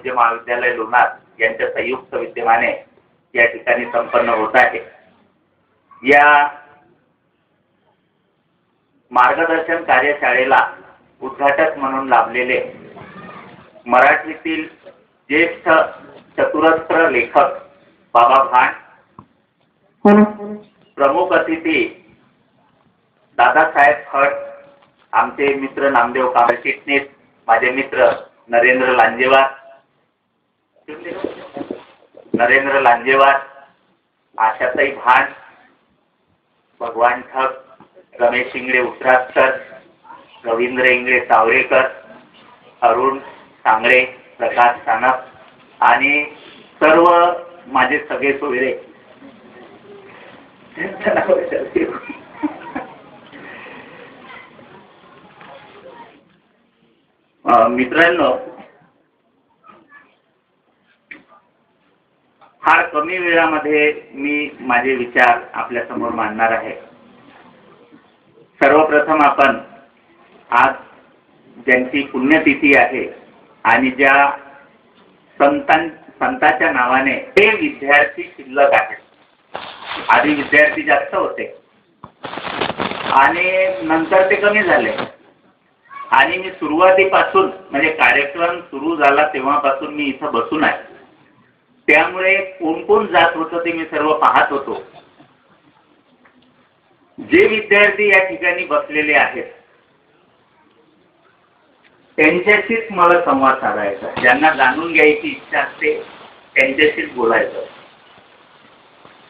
वाणिज्य महाविद्यालय लोणार यांच्या संयुक्त विद्यमाने या ठिकाणी संपन्न होत आहे। या मार्गदर्शन कार्यशाळेला उद्घाटक म्हणून लाभलेले मराठीतील ज्येष्ठ चतुरस्र लेखक बाबा भाण, प्रमुख अतिथी दादासाहेब खट, आमचे मित्र नामदेव कांबळे चिटणीस, माझे मित्र नरेंद्र लांजेवार, आशाताई भाण, भगवान ठग, रमेश इंगळे उत्तरास्कर, रवींद्र इंगळे सावरेकर, अरुण सांगळे, प्रकाश सानप आणि सर्व माझे सगळे सोयरे। मित्रांनो, फार कमी वेळामध्ये मी माझे विचार आपल्या समोर मांडणार आहे। सर्वप्रथम आपण आज ज्यांची पुण्यतिथी आहे आणि ज्या संताच्या नावाने हे विद्यार्थी शिल्लक आहेत। आधी विद्यार्थी जास्त होते आणि नंतर ते कमी झाले आणि मी सुरुवातीपासून म्हणजे कार्यक्रम सुरू झाला तेव्हापासून मी इथं बसून आहे, त्यामुळे कोण कोण जात होतं ते मी सर्व पाहत होतो। जे विद्यार्थी या ठिकाणी बसलेले आहेत त्यांच्याशीच मला संवाद साधायचा, ज्यांना जाणून घ्यायची इच्छा असते त्यांच्याशीच बोलायचं।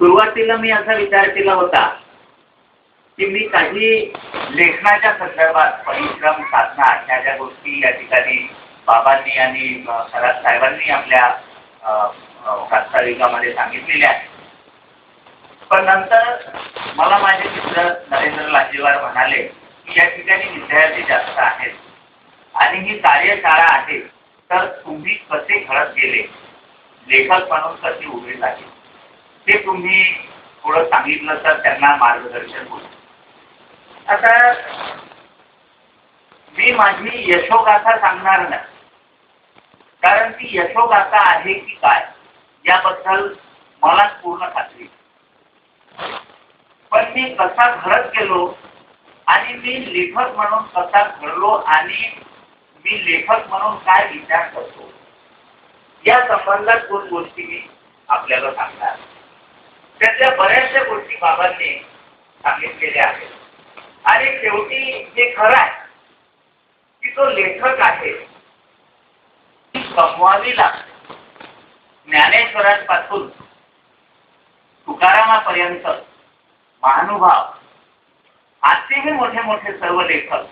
सुरुवातीला मी असा विचार केला होता की मी काही लेखनाच्या संदर्भात परिश्रम साधना ह्या ज्या गोष्टी या ठिकाणी बाबांनी आणि खरात साहेबांनी आपल्या प्रास्ताविकामध्ये सांगितलेल्या आहेत, पण नंतर मला माझे मित्र नरेंद्र लांजेवार म्हणाले की या ठिकाणी विद्यार्थी जास्त आहेत आणि ही कार्यशाळा आहे, तर तुम्ही कसे घडत गेले, लेखक म्हणून कसे उभे झाले, ते तुम्ही थोडं सांगितलं तर त्यांना मार्गदर्शन होईल। आता मी माझी यशोगाथा सांगणार नाही, कारण ती यशोगाथा आहे की काय याबद्दल मला पूर्ण खात्री, पण मी कसा घडत गेलो आणि मी लेखक म्हणून कसा घडलो आणि मी लेखक म्हणून काय विचार करतो या संबंधात दोन गोष्टी मी आपल्याला सांगणार। त्यातल्या बऱ्याचशा गोष्टी बाबांनी सांगितलेल्या आहेत आणि शेवटी जे खरं आहे की तो लेखक आहे ती कमवावी लागते। ज्ञानेश्वरांपासून तुकारामापर्यंत महानुभाव आजचेही मोठे मोठे सर्व लेखक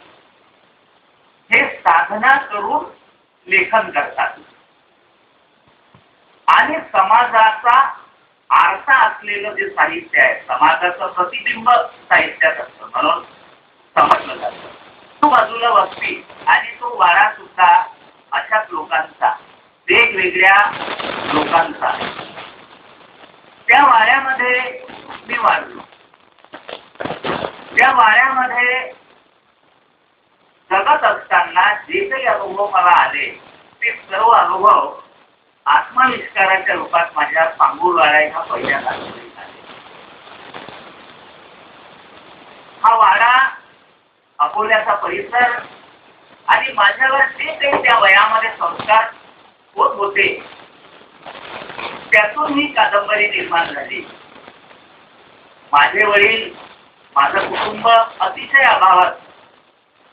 हे साधना करून लेखन करतात आणि समाजाचा आरसा असलेलं जे साहित्य आहे, समाजाचं प्रतिबिंब साहित्यात असतं म्हणून समजलं जातं। तो बाजूला वस्ती आणि तो वारा सुद्धा अशाच लोकांचा, वेगवेगळ्या लोकांचा। त्या वाऱ्यामध्ये मी वाढलो, त्या वाऱ्यामध्ये जगत असताना जे काही अनुभव मला आले ते सर्व अनुभव आत्मविष्काराच्या रूपात माझ्या पांगुळ वारा ह्या पहिल्यांदा आले। हा वारा, अकोल्याचा परिसर आणि माझ्यावर जे काही त्या वयामध्ये संस्कार होत होते त्यातून ही कादंबरी निर्माण झाली। माझे वडील, माझं कुटुंब अतिशय अभावात,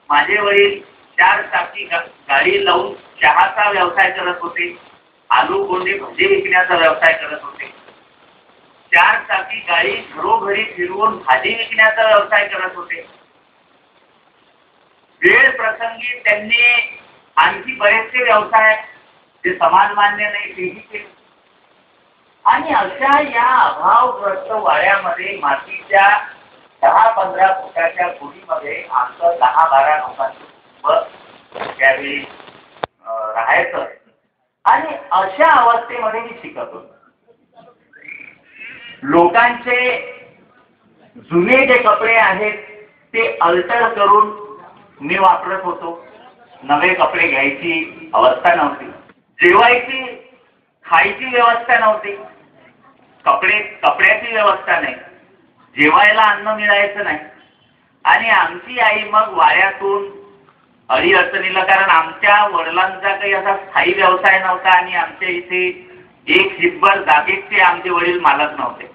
माझे वडील 4 चाकी गाडी लावून चहाचा व्यवसाय करत होते, आलू कोंडी भाजी विकण्याचा व्यवसाय करत होते, 4 चाकी गाडी घरोघरी फिरवून भाजी विकण्याचा व्यवसाय करत होते। वेळ प्रसंगी त्यांनी आणखी बरेचसे व्यवसाय जे समाज मान्य नाही तेही केले आणि अशा या अभावग्रस्त वाड्यामध्ये मातीच्या 10-15 फुटाच्या खोलीमध्ये आमचं 10-12 लोकांचं त्यावेळी राहायचं आणि अशा अवस्थेमध्ये मी शिकत होतो। लोकांचे जुने जे कपडे आहेत ते अल्टर करून मी वापरत होतो, नवे कपडे घ्यायची अवस्था नव्हती। जेवायची खायची व्यवस्था नव्हती, कपड्याची व्यवस्था नाही, जेवायला अन्न मिळायचं नाही. आणि आमची आई मग वाड्यातून अडीअडचणीला, कारण आमच्या वडिलांचा काही असा स्थायी व्यवसाय नव्हता आणि आमच्या इथे एक हिब्बर जागेचे आमचे वडील मालक नव्हते.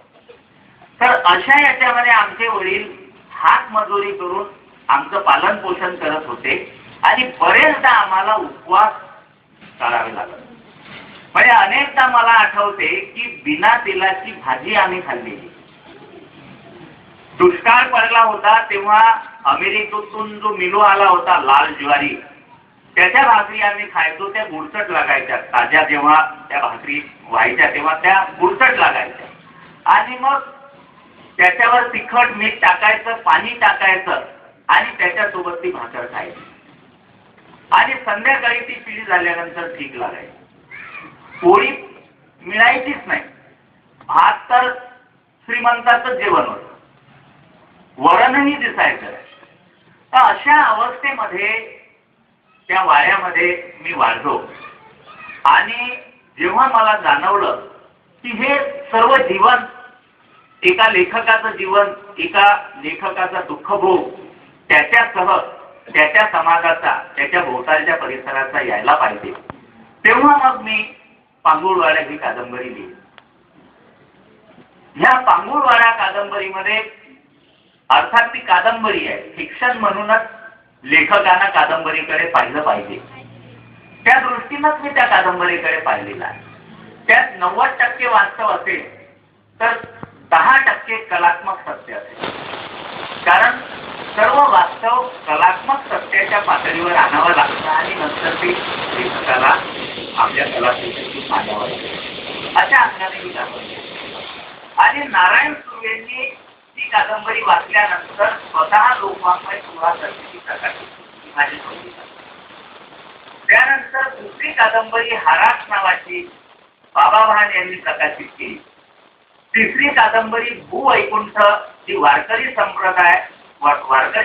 तर अशा याच्यामध्ये आमचे वडील हात मजुरी करून आमचं पालन पोषण करत होते आणि बरेचदा आम्हाला उपवास करावे लागत. म्हणजे अनेकदा मला आठवते की बिना तेलाची भाजी आम्ही खाल्लेली. दुष्काळ पडला होता तेव्हा अमेरिकेतून जो मिलो आला होता लाल ज्वारी, त्याच्या भाकरी आम्ही खायचो. त्या गुडचट लागायच्या, ताज्या जेव्हा त्या भाकरी व्हायच्या तेव्हा त्या गुडचट लागायच्या. आणि मग त्याच्यावर तिखट मीठ टाकायचं, पाणी टाकायचं आणि त्याच्यासोबत ती भाकर खायची. आणि संध्याकाळी ती पिढी झाल्यानंतर ठीक लागायची. पोळी मिळायचीच नाही. भात तर श्रीमंताचं जेवण होतं, वरणही दिसायचं. तर अशा अवस्थेमध्ये त्या वाड्यामध्ये मी वाढलो. आणि जेव्हा मला जाणवलं की हे सर्व जीवन, एका लेखकाचं जीवन, एका लेखकाचा दुःखभोग त्याच्यासह त्याच्या समाजाचा, त्याच्या भोवतालच्या परिसराचा यायला पाहिजे, तेव्हा मग मी पांगुळवाडा ही कादंबरी लिहिली. ह्या पांगुळवाडा कादंबरीमध्ये अर्थात ती कादंबरी आहे, फिक्शन म्हणूनच लेखकांना कादंबरीकडे पाहिलं पाहिजे. त्या दृष्टीनंच मी त्या कादंबरीकडे पाहिलेला आहे. त्यात 90% वास्तव असेल तर 10% कलात्मक सत्य असेल. कारण सर्व वास्तव कलात्मक सत्याच्या पातळीवर आणावं लागतं आणि नंतर ते लेखकाला आपल्या कलाकृतीतून मांडावं लागतं. अशा अंगाने ही कादंबरी. आणि नारायण सुर्वेंनी ही कादंबरी वाचल्यानंतर स्वतः लोकवाङ्मय सुहासची प्रकाशित माझी होती. त्यानंतर दुसरी कादंबरी हारास नावाची बाबा भान यांनी प्रकाशित केली. तिसरी कादंबरी भूवैकुंठ जी वारकरी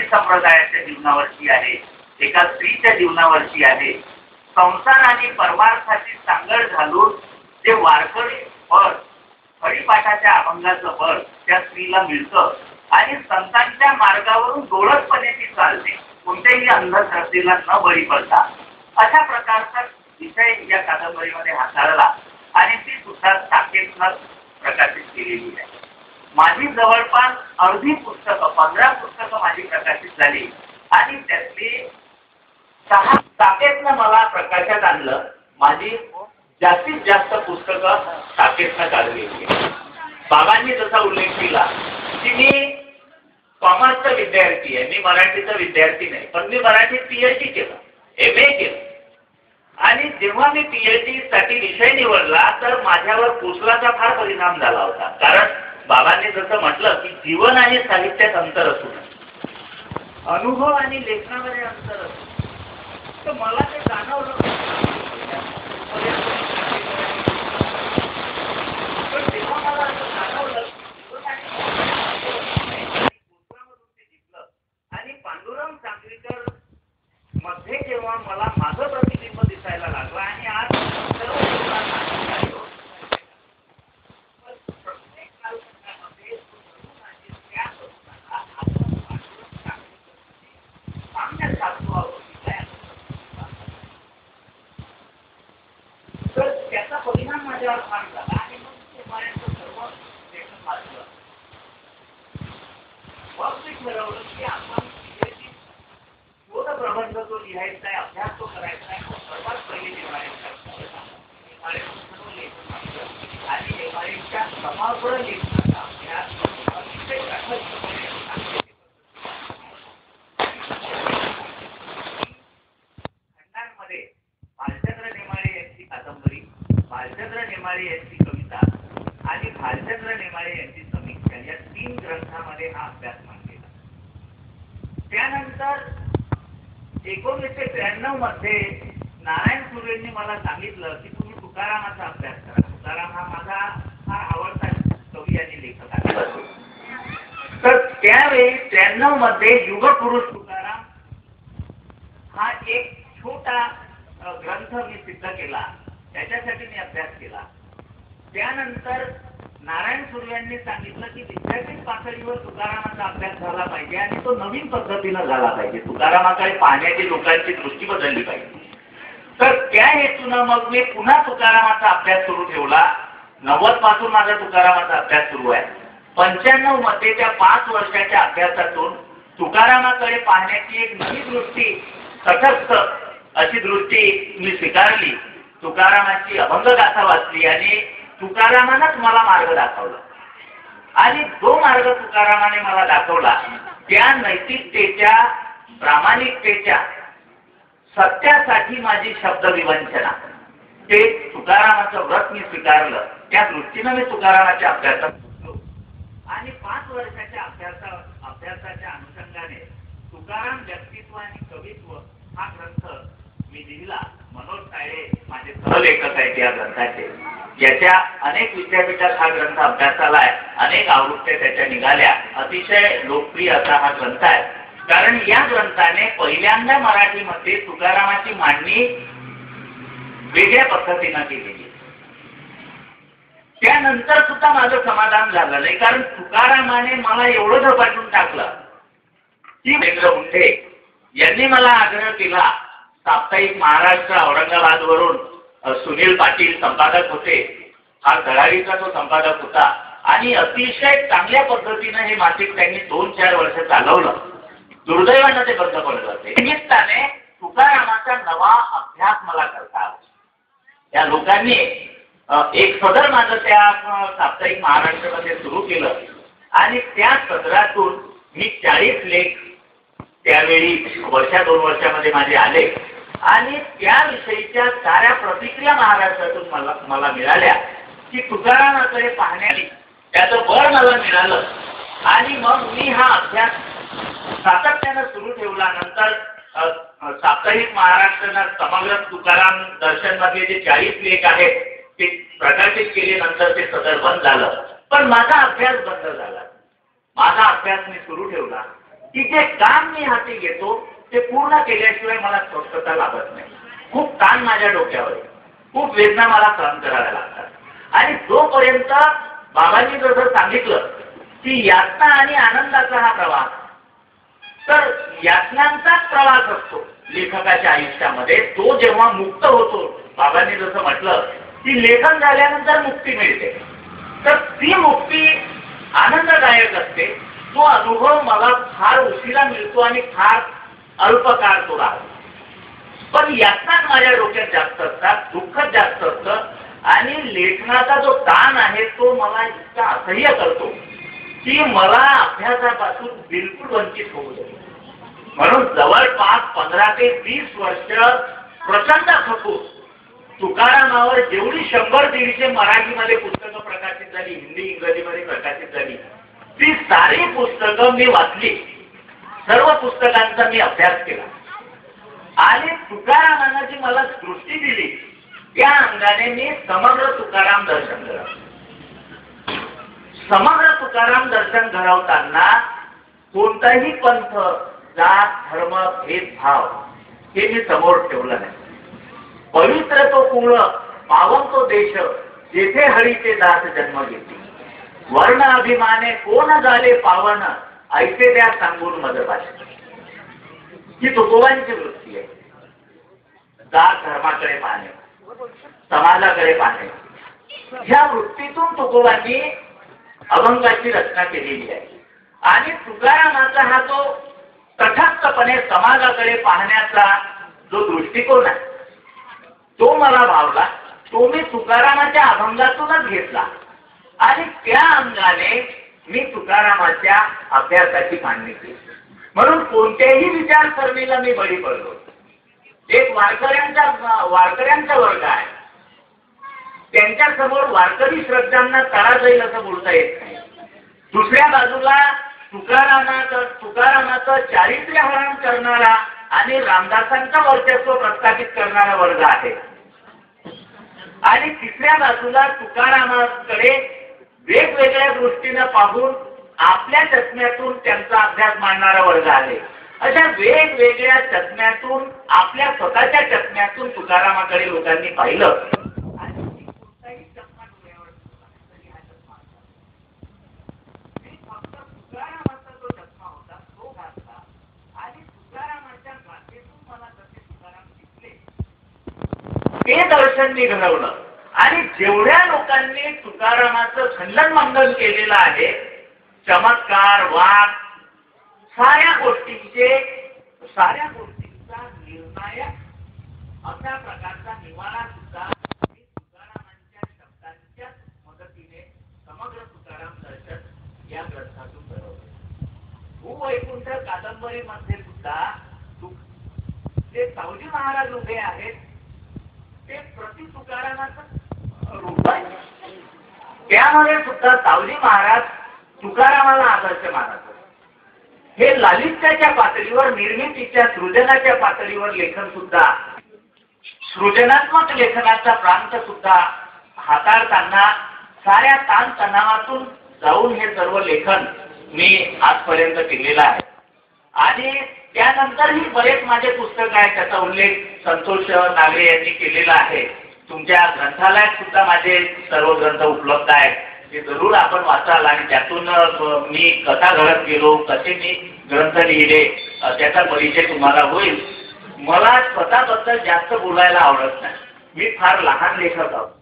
संप्रदायाच्या जीवनावरची आहे, एका स्त्रीच्या जीवनावरची आहे. संसार आणि परमार्थाची सांगड घालून जे वारकरी फळ, हरिपाठाच्या अभंगाचं फळ त्या स्त्रीला मिळतं आणि संतांच्या मार्गावरून डोळसपणे ती चालते, कोणत्याही अंधश्रद्धेला न बळी पडता. अशा प्रकारचा विषय या कादंबरीमध्ये हाताळला आणि ती सुद्धा साकेतनं प्रकाशित केलेली आहे. माझी जवळपास अर्धी पुस्तकं, 15 पुस्तकं माझी प्रकाशित झाली आणि त्यातली 6 साकेतनं मला प्रकाशात आणलं. माझी जास्तीत जास्त पुस्तकं साकेतनं काढलेली आहे. बाबांनी जसा उल्लेख केला की मी कॉमर्सचा विद्यार्थी आहे, मी मराठीचा विद्यार्थी नाही, पण मी मराठीत PhD केलं, MA केलं. आणि जेव्हा मी PhD साठी विषय निवडला तर माझ्यावर पुस्तकाचा फार परिणाम झाला होता. कारण बाबांनी जसं म्हटलं की जीवन आणि साहित्यात अंतर असू नये, अनुभव आणि लेखनामध्ये अंतर असू. तर मला ते जाणवलं. पण तेव्हा मला असं जाणवलं ते जिंकलं. आणि पांडुरंग चांगलीकर मध्ये जेव्हा मला माझं प्रतिबिंब दिसायला लागलं आणि आज सर्व प्रत्येक कालखंडामध्ये तर त्याचा परिणाम माझ्यावर फार झाला आणि मग ते सर्व लेखन वाचलं. मग मी ठरवलं की आपण शोध प्रबंध जो लिहायचा आहे, अभ्यास तो करायचा आहे, सर्वात पहिले आणि एमआरएफच्या समग्र लेखनाचा अभ्यास अतिशय खंडांमध्ये भालचंद्र नेमाडे यांची कादंबरी, भालचंद्र नेमाडे यांची कविता आणि भालचंद्र नेमाडे यांची समीक्षा या 3 ग्रंथामध्ये हा अभ्यास मांडलेला. त्यानंतर 1993 मध्ये नारायण सुर्वेंनी मला सांगितलं की तुम्ही तुकारामाचा अभ्यास करा. तुकाराम हा माझा फार आवडता कवी आणि लेखक आहे. तर त्यावेळी 93 मध्ये युगपुरुष तुकाराम हा एक छोटा ग्रंथ मी सिद्ध केला. त्याच्यासाठी मी अभ्यास केला. त्यानंतर नारायण सुर्वे यांनी सांगितलं की विद्यापीठ पातळीवर तुकारामाचा अभ्यास झाला पाहिजे आणि तो नवीन पद्धतीनं झाला पाहिजे. तुकारामाकडे पाहण्याची लोकांची दृष्टी बदलली पाहिजे. तर त्या हेतूनं मग मी पुन्हा तुकारामाचा अभ्यास सुरू ठेवला. 90 पासून माझा तुकारामाचा अभ्यास सुरू आहे. 95 मध्ये त्या 5 वर्षाच्या अभ्यासातून तुकारामाकडे पाहण्याची एक नवी दृष्टी, तटस्थ अशी दृष्टी मी स्वीकारली. तुकारामाची अभंगगाथा वाचली आणि तुकारामानंच मला मार्ग दाखवला. आणि जो मार्ग तुकारामाने मला दाखवला त्या नैतिकतेच्या, प्रामाणिकतेच्या, सत्यासाठी माझी शब्द विवंचना, ते तुकारामाचं व्रत मी स्वीकारलं. त्या दृष्टीनं मी तुकारामाच्या अभ्यासात बसलो आणि 5 वर्षाच्या अभ्यासाच्या अनुषंगाने तुकाराम व्यक्तित्व आणि कवित्व हा ग्रंथ मी लिहिला. मनोज तायडे माझे सहलेखक आहेत या ग्रंथाचे. याच्या अनेक विद्यापीठात हा ग्रंथ अभ्यासाला आहे. अनेक आवृत्त्या त्याच्या निघाल्या. अतिशय लोकप्रिय असा हा ग्रंथ आहे. कारण या ग्रंथाने पहिल्यांदा मराठीमध्ये तुकारामाची मांडणी वेगळ्या पद्धतीनं केलेली. त्यानंतर सुद्धा माझं समाधान झालं नाही. कारण तुकारामाने मला एवढं झपाटून टाकलं की वेगळं उंठे यांनी मला आग्रह केला. साप्ताहिक महाराष्ट्र औरंगाबाद वरून सुनील पाटील संपादक होते. हा दराडीचा तो संपादक होता आणि अतिशय चांगल्या पद्धतीनं हे मासिक त्यांनी 2-4 वर्ष चालवलं. दुर्दैवानं ते बंद पडत होते. निमित्ताने तुकारामाचा नवा अभ्यास मला करता आला. त्या लोकांनी एक सदर माझं त्या साप्ताहिक महाराष्ट्रामध्ये सुरू केलं आणि त्या सदरातून मी 40 लेख त्यावेळी 1-2 वर्षामध्ये माझे आले आणि त्याविषयीच्या साऱ्या प्रतिक्रिया महाराष्ट्रातून मला मिळाल्या की तुकारामाकडे पाहण्याने त्याचं बळ मला मिळालं. आणि मग मी हा अभ्यास सातत्यानं सुरू ठेवला. नंतर साप्ताहिक महाराष्ट्रानं समग्र तुकाराम दर्शन मध्ये जे 40 लेख आहेत ते प्रकाशित केले. नंतर ते सदर बंद झालं. पण माझा अभ्यास बंद झाला. माझा अभ्यास मी सुरू ठेवला की जे काम मी हाती घेतो ते पूर्ण केल्याशिवाय मला स्वस्थता लाभत नाही. खूप ताण माझ्या डोक्यावर, खूप वेदना मला सहन कराव्या लागतात. आणि जोपर्यंत बाबांनी जसं सांगितलं की यातना आणि आनंदाचा हा प्रवास, तर यातनांचाच प्रवास असतो लेखकाच्या आयुष्यामध्ये. तो जेव्हा मुक्त होतो, बाबांनी जसं म्हटलं की लेखन झाल्यानंतर मुक्ती मिळते, तर ती मुक्ती आनंददायक असते. तो अनुभव मला फार उशिरा मिळतो आणि फार अल्पकाळ तो राहतो. पण यातनाच माझ्या डोक्यात जास्त असतात, दुःख जास्त असतं आणि लेखनाचा जो ताण आहे तो मला इतका असह्य करतो की मला अभ्यासापासून बिलकुल वंचित होऊ शकतो. म्हणून जवळपास 15 ते 20 वर्ष प्रचंड खचून तुकारामावर जेवढी 100-150 मराठीमध्ये पुस्तकं प्रकाशित झाली, हिंदी इंग्रजीमध्ये प्रकाशित झाली, ती सारी पुस्तकं मी वाचली. सर्व पुस्तकांचा मी अभ्यास केला आणि तुकारामानं जी मला दृष्टी दिली त्या अंगाने मी समग्र तुकाराम दर्शन घडवलं. समग्र तुकाराम दर्शन घडवताना कोणताही पंथ, जात, धर्म, भेदभाव हे मी समोर ठेवलं नाही. पवित्र तो कुळ, पावन तो देश, जेथे हरीचे दास जन्म घेतली. वर्ण अभिमाने कोण झाले पावन, ऐसे द्या सांगून मदभाषा. ही तुकोबांची वृत्ती आहे. जात धर्माकडे पाहणे, समाजाकडे पाहणे, ह्या वृत्तीतून तुकोबांनी अभंगाची रचना केलेली आहे. आणि तुकारामाचा हा जो तटस्थपणे समाजाकडे पाहण्याचा जो दृष्टिकोन आहे तो मला भावला. तो मी तुकारामाच्या अभंगातूनच घेतला आणि त्या अंगाने मी तुकारामाच्या अभ्यासाची मांडणी केली. म्हणून कोणत्याही विचारसरणीला मी बळी पडलो. एक वारकऱ्यांचा वर्ग आहे, त्यांच्या समोर वारकरी श्रद्धांना तडा जाईल असं बोलता येत नाही. दुसऱ्या बाजूला तुकारामाचं चारित्र्य हरण करणारा आणि रामदासांचं वर्चस्व प्रस्थापित करणारा वर्ग आहे. आणि तिसऱ्या बाजूला तुकारामाकडे वेगवेगळ्या दृष्टीनं पाहून आपल्या चष्म्यातून त्यांचा अभ्यास मांडणारा वर्ग आहे. अशा वेगवेगळ्या चष्म्यातून, आपल्या स्वतःच्या चष्म्यातून तुकारामाकडे लोकांनी पाहिलं वर्षांनी घडवलं आणि जेवढ्या लोकांनी तुकारामाचं खंडन मंडन केलेलं आहे, चमत्कार, वाद, साऱ्या गोष्टींचा निर्णायक अशा प्रकारचा निवाडा सुद्धा मी तुकारामांच्या शब्दांच्या मदतीने समग्र तुकाराम दर्शन या ग्रंथातून घडवले. भूवैकुंठ कादंबरीमध्ये सुद्धा जे सावजी महाराज उभे आहेत ते प्रति तुकारामाचं रूप आहे. त्यामध्ये सुद्धा सावजी महाराज तुकारामाला आदर्श मानत. हे लालित्याच्या पातळीवर, निर्मितीच्या, सृजनाच्या पातळीवर लेखन सुद्धा, सृजनात्मक लेखनाचा प्रांत सुद्धा हाताळताना साऱ्या ताण तणावातून जाऊन हे सर्व लेखन मी आजपर्यंत केलेलं आहे. आणि त्यानंतरही बरेच माझे पुस्तक आहे, त्याचा उल्लेख संतोष नागरे यांनी केलेला आहे. तुमच्या ग्रंथालयात सुद्धा माझे सर्व ग्रंथ उपलब्ध आहेत, ते जरूर आपण वाचाल. आणि त्यातून मी कथा घडत गेलो, कसे मी ग्रंथ लिहिले, त्याचा परिचय तुम्हाला होईल. मला स्वतःबद्दल जास्त बोलायला आवडत नाही. मी फार लहान लेखक आहोत.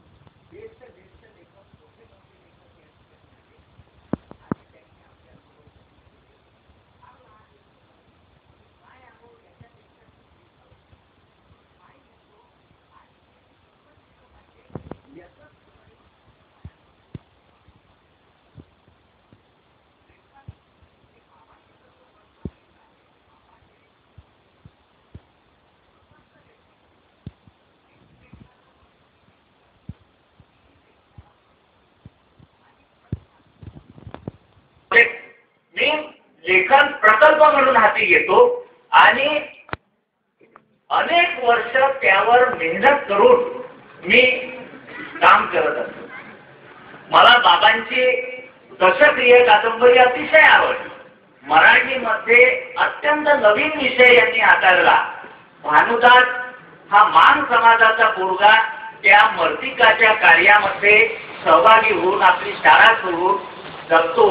मी लेखन प्रकल्प म्हणून हाती घेतो आणि अनेक वर्ष त्यावर मेहनत करून मी काम करत असतो. मला बाबांची दशक्रिय कादंबरी अतिशय आवडली. मराठीमध्ये अत्यंत नवीन विषय यांनी हाताळला. भानुदास हा मान समाजाचा पोरगा त्या मर्तिकाच्या कार्यामध्ये सहभागी होऊन आपली शाळा सोडून जगतो,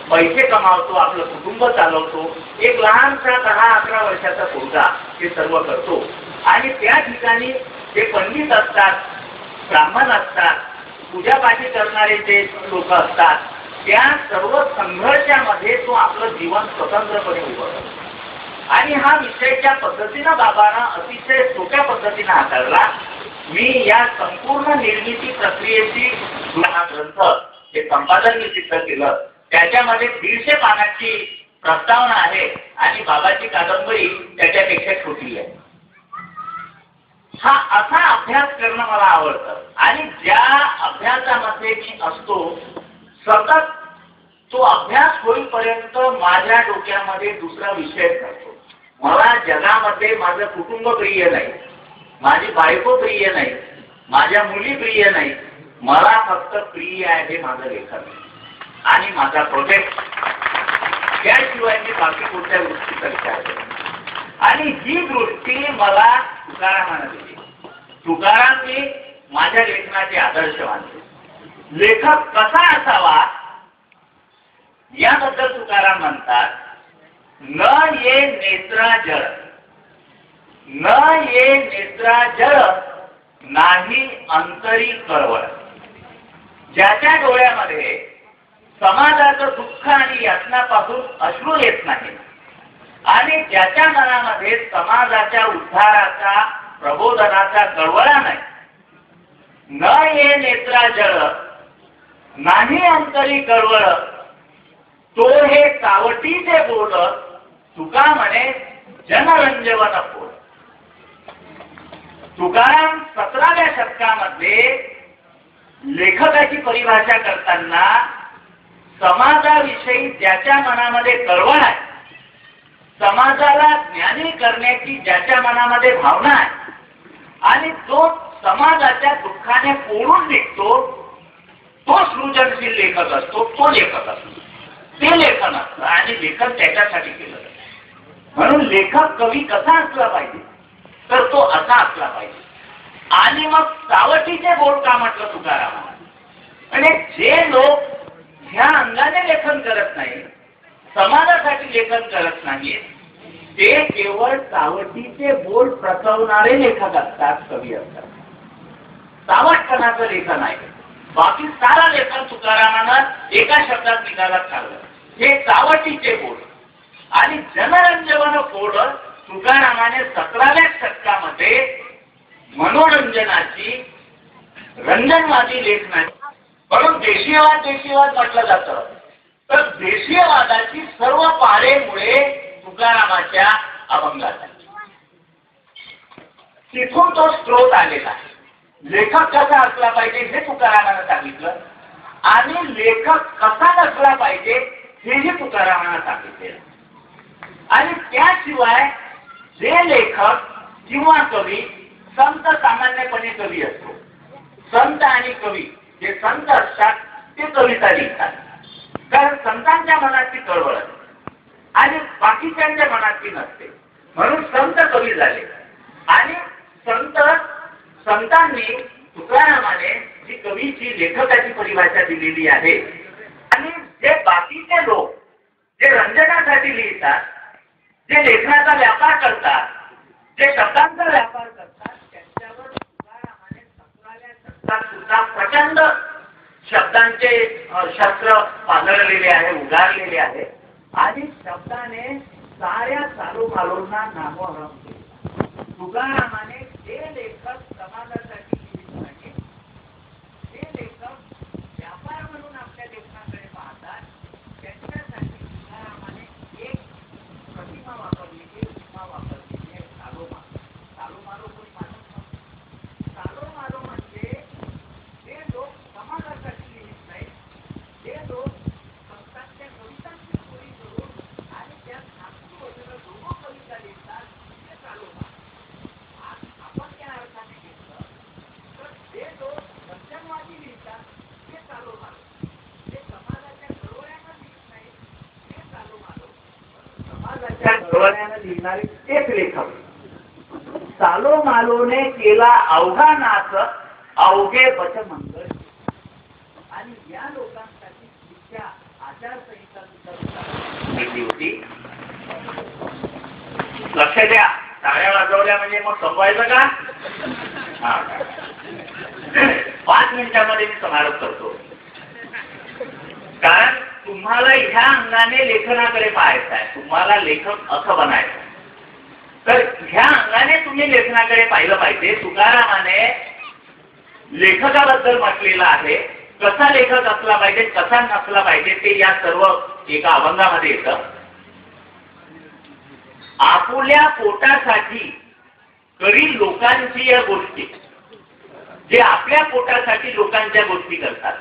पैसे कमावतो, आपलं कुटुंब चालवतो. एक लहानसा 10-11 वर्षाचा पोरगा हे सर्व करतो. आणि त्या ठिकाणी जे पंडित असतात, ब्राह्मण असतात, पूजापाठी करणारे जे लोक असतात, त्या सर्व संघर्षामध्ये तो आपलं जीवन स्वतंत्रपणे उभं करतो. आणि हा विषय ज्या पद्धतीनं बाबांना अतिशय सोप्या पद्धतीनं हाताळला. मी या संपूर्ण निर्मिती प्रक्रियेची हा ग्रंथ जे संपादन मी सिद्ध केलं, त्याच्यामध्ये 150 पानाची प्रस्तावना आहे आणि बाबाची कादंबरी त्याच्यापेक्षा छोटी आहे. हा असा अभ्यास करणं मला आवडतं. आणि ज्या अभ्यासामध्ये मी असतो, सतत तो अभ्यास होईपर्यंत माझ्या डोक्यामध्ये दुसरा विषय नसतो. मला जगामध्ये माझं कुटुंब प्रिय नाही, माझी बायको प्रिय नाही, माझ्या मुली प्रिय नाही. मला फक्त प्रिय आहे हे माझं लेखन आणि माझा प्रोजेक्ट. त्याशिवाय मी बाकी कुठल्या गोष्टीचा विचार करतो. आणि ही दृष्टी मला तुकारामाने दिली. तुकाराम मी माझ्या लेखनाचे आदर्श मानते. लेखक कसा असावा याबद्दल तुकाराम म्हणतात, न ये नेत्रा जळ, न ये नेत्रा जळ, नाही अंतरी कळवळ. ज्याच्या डोळ्यामध्ये समाजाचं दुःख आणि यातनापासून अश्रू येत नाही आणि ज्याच्या मनामध्ये समाजाच्या उद्धाराचा, प्रबोधनाचा कळवळा नाही, न ये नेत्रा जळ, नाही अंतरी कळवळ, तो हे सावटीचे बोल, तुका म्हणे जनरंजवन बोल. तुकाराम 17व्या शतकामध्ये लेखकाची परिभाषा करताना समाजाविषयी ज्याच्या मनामध्ये कळवळ आहे, समाजाला ज्ञानी करण्याची ज्याच्या मनामध्ये भावना आहे आणि तो समाजाच्या दुःखाने पोळून निघतो, तो सृजनशील लेखक असतो, तो लेखक असतो. ते लेखन असतं आणि लेखन त्याच्यासाठी केलं जातं. म्हणून लेखक कवी कसा असला पाहिजे, तर तो असा असला पाहिजे. आणि मग सावटीचे बोल का म्हटलं तुकारामाने? म्हणजे जे लोक ह्या अंगाने लेखन करत नाही, समाजासाठी लेखन करत नाहीत, ते केवळ सावटीचे बोल प्रसवणारे लेखक असतात, कवी असतात. चावटपणाचं लेखन आहे. बाकी सारं लेखन तुकारामानं एका शब्दात निकालात काढलं. हे चावटीचे बोल आणि जनरंजन बोल तुकारामाने 17व्या शतकामध्ये मनोरंजनाची रंजनवादी लेखनाची म्हणून देशीयवाद म्हटलं जातं. तर देशीयवादाची सर्व पारेमुळे तुकारामाच्या अभंगात तिथून तो स्रोत आलेला आहे. लेखक कसा असला पाहिजे हे तुकारामानं सांगितलं आणि लेखक कसा नसला पाहिजे हेही तुकारामानं सांगितलेलं. आणि त्याशिवाय जे लेखक किंवा कवी संत सामान्यपणे कवी असतो. संत आणि कवी जे संत असतात ते कविता लिहितात. कारण संतांच्या मनाची कळवळ असते आणि बाकीच्यांच्या मनाची नसते. म्हणून संत कवी झाले आणि संतांनी तुकारामाने जी कवीची लेखकाची परिभाषा दिलेली आहे आणि जे बाकीचे लोक जे रंजनासाठी लिहितात, जे लेखनाचा व्यापार करतात, जे शब्दांचा व्यापार करतात, त्यांच्यावर तुकारामाने 17व्या शतकात सुद्धा प्रचंड शब्दांचे शस्त्र पांघरलेले आहे, उगारलेले आहे आणि शब्दाने साऱ्या चालूमालूंना नामोहरम केले. तुकारामाने जे लेखक समाजासाठी लिहित नाही, जे लेखक व्यापार म्हणून आपल्या लेखनाकडे पाहतात, त्यांच्यासाठी तुकारामाने एक प्रतिमा वापरलेली, उपमा वापरलेली आहे, चालोमालो. चालोमालो कोणी मानत नाही. चालोमालो म्हणजे जे लोक समाजासाठी लिहित नाही, जे लोक संतांच्या कवितांची चोरी करून आणि त्या नागपूर वगैरे दोन कविता लिहितात, ते चालोमालो. आपण त्या अर्थाने घेतलं तर जे लोक रंजनवादी लिहितात ते चालोमालो, जे समाजाच्या कळवळ्यानं लिहित नाही ते चालोमालो, समाजाच्या कळवळ्यानं लिहिणारे तेच लेखक. चालोमालोने केला अवघा नाच अवघे बचमंगळ. आणि या लोकांसाठी तिच्या आचारसंहिता सुद्धा होती. लक्ष द्या, टाळ्या वाजवल्या म्हणजे मग संपवायचं का? 5 मिनिटांमध्ये मी समारोप करतो. कारण तुम्हाला ह्या अंगाने लेखनाकडे पाहायचं आहे. तुम्हाला लेखक असं बनायचं. तर ह्या अंगाने तुम्ही लेखनाकडे पाहिलं पाहिजे. तुकारामाने लेखकाबद्दल म्हटलेलं आहे. कसा लेखक असला पाहिजे, कसा नसला पाहिजे ते या सर्व एका अभंगामध्ये येतं. आपुल्या पोटासाठी करी लोकांची या गोष्टी, जे आपल्या पोटासाठी लोकांच्या गोष्टी करतात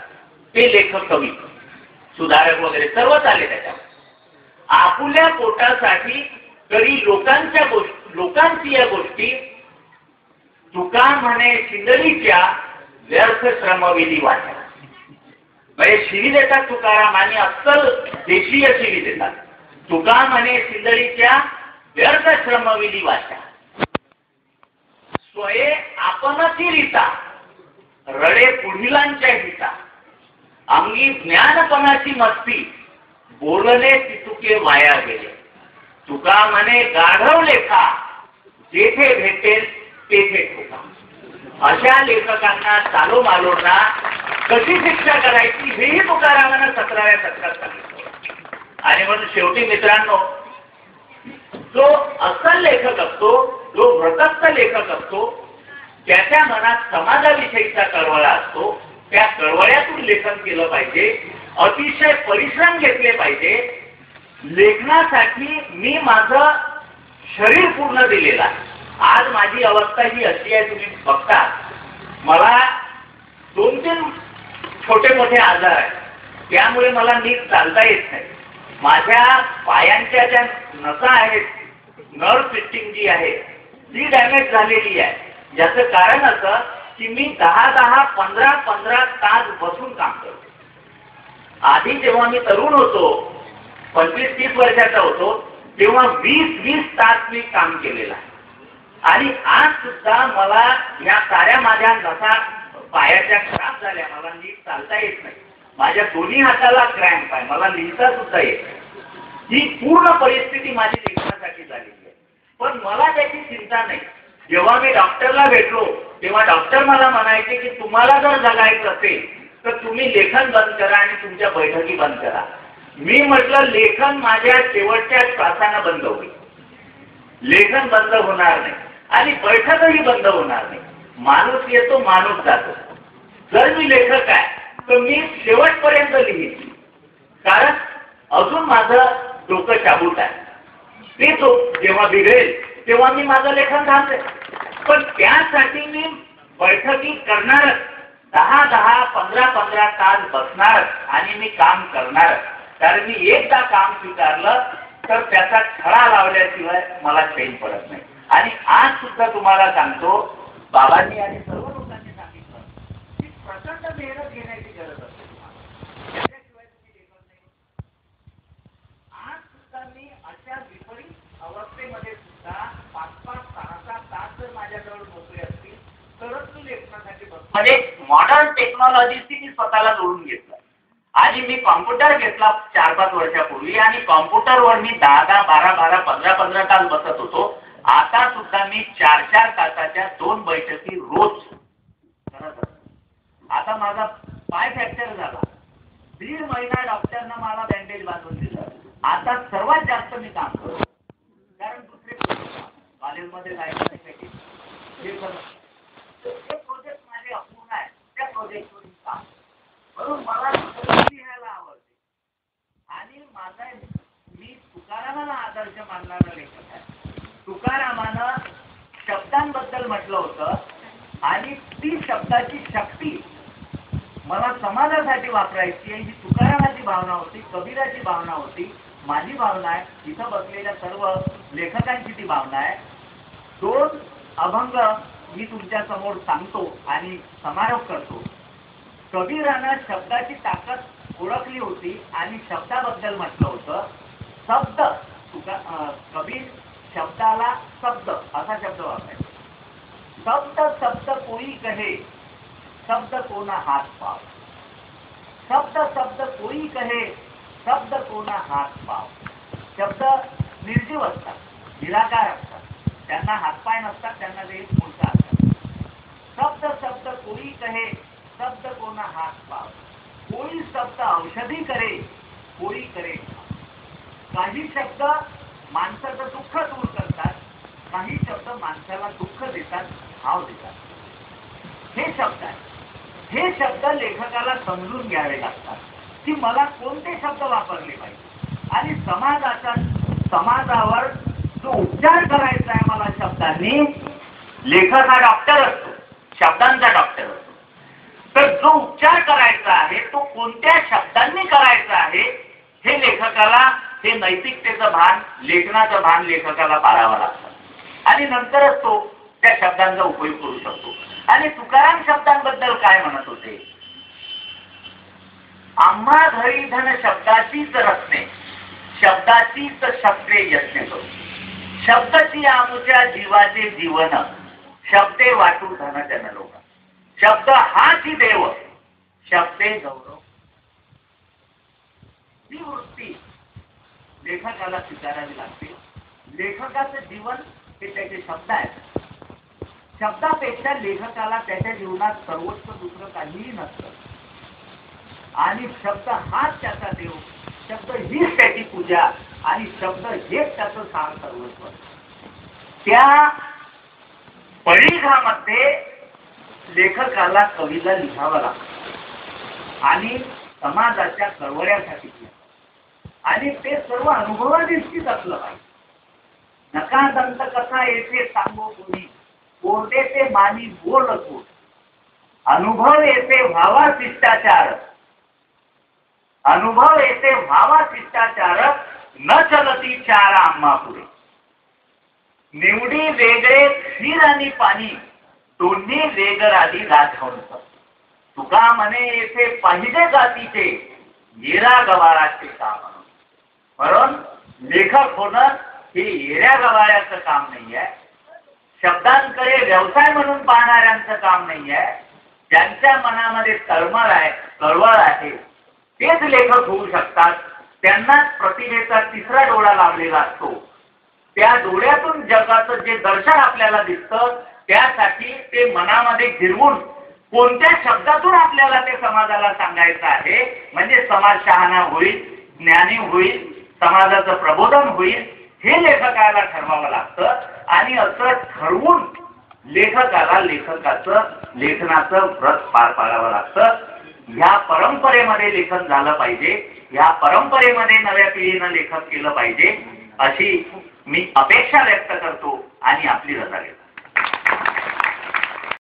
ते लेखक, कवी, सुधारक वगैरे सर्वच आले त्याच्यावर. आपुल्या पोटासाठी करी लोकांची या गोष्टी, तुका म्हणे शिंदलीच्या व्यर्थ श्रमविधी वाचा. म्हणजे शिवी देतात तुकाराम आणि अस्सल देशीय शिवी देतात. तुका म्हणे शिंदलीच्या व्यर्थ श्रमविधी वाचा, स्वये आपणची रीता रडे पुढिलांच्या हिता, अंगी ज्ञानपणाची मस्ती बोलणे तितुके वाया गेले. तुका म्हणे गाढव लेखा जेथे भेटेल तेथे ठोका. अशा लेखकांना, चालोमालोंना कशी शिक्षा करायची हेही तुकारामानं 17व्या शतकात सांगितलं. आणि म्हणून शेवटी मित्रांनो, जो असल लेखक असतो, जो व्रतस्थ लेखक असतो, त्याच्या मनात समाजाविषयीचा कळवळा असतो. त्या कळवळ्यातून लेखन केलं पाहिजे. अतिशय परिश्रम घेतले पाहिजे. लेखनासाठी मी माझं शरीर पूर्ण दिलेलं आहे. आज माझी अवस्था ही अशी आहे, तुम्ही बघता, मला 2-3 छोटे मोठे आजार आहेत. त्यामुळे मला नीट चालता येत नाही. माझ्या पायांच्या ज्या नसा आहेत, नर्व सिस्टीम जी आहे ती डॅमेज झालेली आहे. ज्याचं कारण असं की मी 10-10, 15-15 तास बसून काम करतो. आधी जेव्हा मी तरुण होतो, 25-30 वर्षाचा होतो, तेव्हा 20-20 तास मी काम केलेलं आहे. आणि आज सुद्धा मला या साऱ्या माझ्या नसा पायाच्या खराब झाल्या. मला नीट चालता येत नाही. माझ्या दोन्ही हाताला क्रॅम्प आहे. मला लिहिता सुद्धा येत नाही. ही पूर्ण परिस्थिती माझी लेखनासाठी झालेली आहे. पण मला त्याची चिंता नाही. जेव्हा मी डॉक्टरला भेटलो तेव्हा डॉक्टर मला म्हणायचे की तुम्हाला जर जगायचं असेल तर तुम्ही लेखन बंद करा आणि तुमच्या बैठकी बंद करा. मी म्हटलं लेखन माझ्या शेवटच्या श्वासानं बंद होईल, लेखन बंद होणार नाही आणि बैठकही बंद होणार नाही. माणूस येतो माणूस जातो. जर मी लेखक आहे तर मी शेवटपर्यंत लिहीन, कारण अजून माझं डोकं शाबूत आहे. ते तो जेव्हा बिघडेल तेव्हा मी माझं लेखन थांबेल. पण त्यासाठी मी बैठकी करणारच, 10-10, 15-15 तास बसणारच आणि मी काम करणारच. कारण मी एकदा काम स्वीकारलं तर त्याचा खळा लावल्याशिवाय मला चैन पडत नाही. आणि आज सुद्धा तुम्हाला सांगतो, बाबांनी आणि सर्व लोकांनी सांगितलं की प्रचंड मेहनत घेण्याची गरज असते, त्याच्याशिवाय तुम्ही लेखन नाही. आज सुद्धा मी अशा विपरीत अवस्थेमध्ये सुद्धा 5-5, 6-6 तास जर माझ्याजवळ नोकरी असतील तरच मी लेखनासाठी बसतो. म्हणजे मॉडर्न टेक्नॉलॉजीशी मी स्वतःला जोडून घेतलं आणि मी कॉम्प्युटर घेतला 4-5 वर्षापूर्वी आणि कॉम्प्युटरवर मी 10-10, 12-12, 15-15 तास बसत होतो. आता सुद्धा मी 4-4 तासाच्या 2 बैठकी रोज करत असतो. आता माझा पाय फ्रॅक्चर झाला, 1.5 महिना डॉक्टरनं मला बँडेज बांधून दिलं. आता सर्वात जास्त मी काम करतो, कारण दुसरे कॉलेजमध्ये जायचं नाही. हे प्रोजेक्ट माझे अपूर्ण आहे, त्या प्रोजेक्टवर काम म्हणून मला लिहायला आवडते. आणि माझा मी तुकारामाला आदर्श मानणारा लेखक आहे. तुकारामानं शब्दांबद्दल म्हटलं होतं आणि ती शब्दाची शक्ती मला समाजासाठी वापरायची आहे. ही तुकारामाची भावना होती, कबीराची भावना होती, माझी भावना आहे, इथं बसलेल्या सर्व लेखकांची ती भावना आहे. 2 अभंग मी तुमच्या समोर सांगतो आणि समारोप करतो. कबीरानं शब्दाची ताकद ओळखली होती आणि शब्दाबद्दल म्हटलं होतं. शब्द कबीर शब्दाला शब्द असा शब्द वापरायचा. शब्द शब्द कोई कहे, शब्द कोना हात पाव. शब्द शब्द कोई कहे, शब्द कोना हात पाव. शब्द निर्जीव असतात, निराकार असतात, त्यांना हातपाय नसतात, त्यांना ते मूर्छा असतात. शब्द शब्द कोई कहे, शब्द कोना हात पाव. कोई शब्द औषधी करे, कोई करे. काही शब्द माणसाचं दुःख दूर करतात, काही शब्द माणसाला दुःख देतात, भाव देतात. हे शब्द आहे. हे शब्द लेखकाला समजून घ्यावे लागतात की मला कोणते शब्द वापरले पाहिजे आणि समाजावर जो उपचार करायचा आहे मला शब्दांनी. लेखक हा डॉक्टर असतो, शब्दांचा डॉक्टर असतो. तर जो उपचार करायचा आहे तो कोणत्या शब्दांनी करायचा आहे हे लेखकाला, हे नैतिकतेचं भान, लेखनाचं भान लेखकाला बाळगावं लागतं आणि नंतरच तो त्या शब्दांचा उपयोग करू शकतो. आणि तुकाराम शब्दांबद्दल काय म्हणत होते? आम्हा घरी धन शब्दाचीच रत्ने, शब्दाचीच शस्त्रे यत्ने करू. शब्दची आमच्या जीवाचे जीवन, शब्दे वाटू धन जन लोक. शब्द हाची देव, शब्दे गौरव. ही वृत्ती लेखकाला स्वीकारावी लागते. लेखकाचं जीवन हे त्याचे शब्द आहेत. शब्दापेक्षा लेखकाला त्याच्या जीवनात सर्वोच्च दुसरं काहीही नसतं आणि शब्द हाच त्याचा देव, शब्द हीच त्याची पूजा आणि शब्द हेच त्याचं सार सर्वस्व. त्या परिघामध्ये लेखकाला कविता लिहावं लागतं आणि समाजाच्या कळवळ्यासाठी आणि ते सर्व अनुभवानिष्ठीच असलं पाहिजे. नका दंत कथा येथे सांगो कोणी, कोरडे ते मानी बोल कोण. अनुभव येथे व्हावा शिष्टाचार, अनुभव येथे व्हावा शिष्टाचार, न चलती चार आम्हा पुढे. निवडी वेगळे क्षीर आणि पाणी, दोन्ही वेगराधी राजहंस. तुका म्हणे येथे पाहिजे जातीचे, येरा गवाराचे काम. म्हणून लेखक होणं हे येऱ्या गवाऱ्याचं काम नाही आहे, शब्दांकडे व्यवसाय म्हणून पाहणाऱ्यांचं काम नाही आहे. ज्यांच्या मनामध्ये तळमळ आहे, कळवळ आहे, तेच लेखक होऊ शकतात. त्यांनाच प्रतिभेचा तिसरा डोळा लावलेला असतो. त्या डोळ्यातून जगाचं जे दर्शन आपल्याला दिसतं त्यासाठी ते मनामध्ये गिरवून कोणत्या शब्दातून आपल्याला ते समाजाला सांगायचं आहे, म्हणजे समाज शहाणा होईल, ज्ञानी होईल, समाजाचं प्रबोधन होईल, हे लेखकाला ठरवावं लागतं. आणि असं ठरवून लेखकाला लेखकाचं लेखनाचं व्रत पार पाडावं लागतं. ह्या परंपरेमध्ये लेखन झालं पाहिजे, ह्या परंपरेमध्ये नव्या पिढीनं लेखन केलं पाहिजे, अशी मी अपेक्षा व्यक्त करतो आणि आपली रजा घेतो.